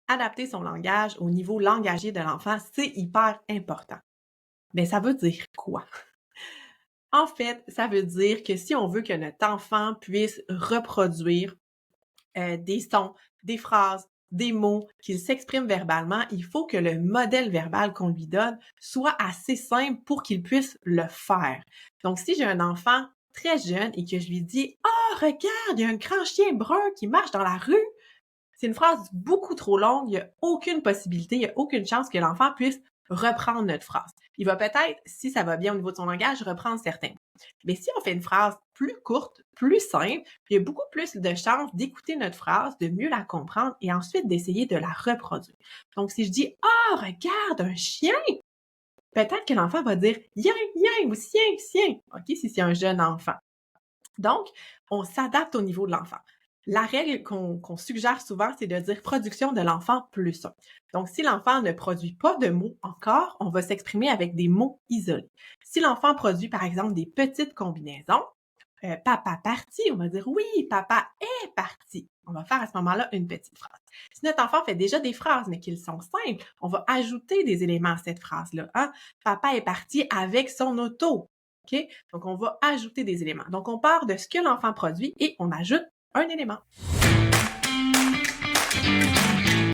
adapter son langage au niveau langagier de l'enfant, c'est hyper important. Mais ça veut dire quoi? En fait, ça veut dire que si on veut que notre enfant puisse reproduire des sons, des phrases, des mots, qu'il s'exprime verbalement, il faut que le modèle verbal qu'on lui donne soit assez simple pour qu'il puisse le faire. Donc, si j'ai un enfant très jeune et que je lui dis: «Ah, regarde, il y a un grand chien brun qui marche dans la rue», c'est une phrase beaucoup trop longue, il n'y a aucune possibilité, il n'y a aucune chance que l'enfant puisse reprendre notre phrase. Il va peut-être, si ça va bien au niveau de son langage, reprendre certains mots. Mais si on fait une phrase plus courte, plus simple, il y a beaucoup plus de chances d'écouter notre phrase, de mieux la comprendre et ensuite d'essayer de la reproduire. Donc, si je dis: «Ah, regarde, un chien!», peut-être que l'enfant va dire: «Yin, yin» ou «Sien, sien», OK, si c'est un jeune enfant. Donc, on s'adapte au niveau de l'enfant. La règle qu'on suggère souvent, c'est de dire production de l'enfant plus un. Donc, si l'enfant ne produit pas de mots encore, on va s'exprimer avec des mots isolés. Si l'enfant produit, par exemple, des petites combinaisons, papa parti, on va dire oui, papa est parti. On va faire à ce moment-là une petite phrase. Si notre enfant fait déjà des phrases, mais qu'ils sont simples, on va ajouter des éléments à cette phrase-là. Hein? Papa est parti avec son auto. OK? Donc, on va ajouter des éléments. Donc, on part de ce que l'enfant produit et on ajoute un élément.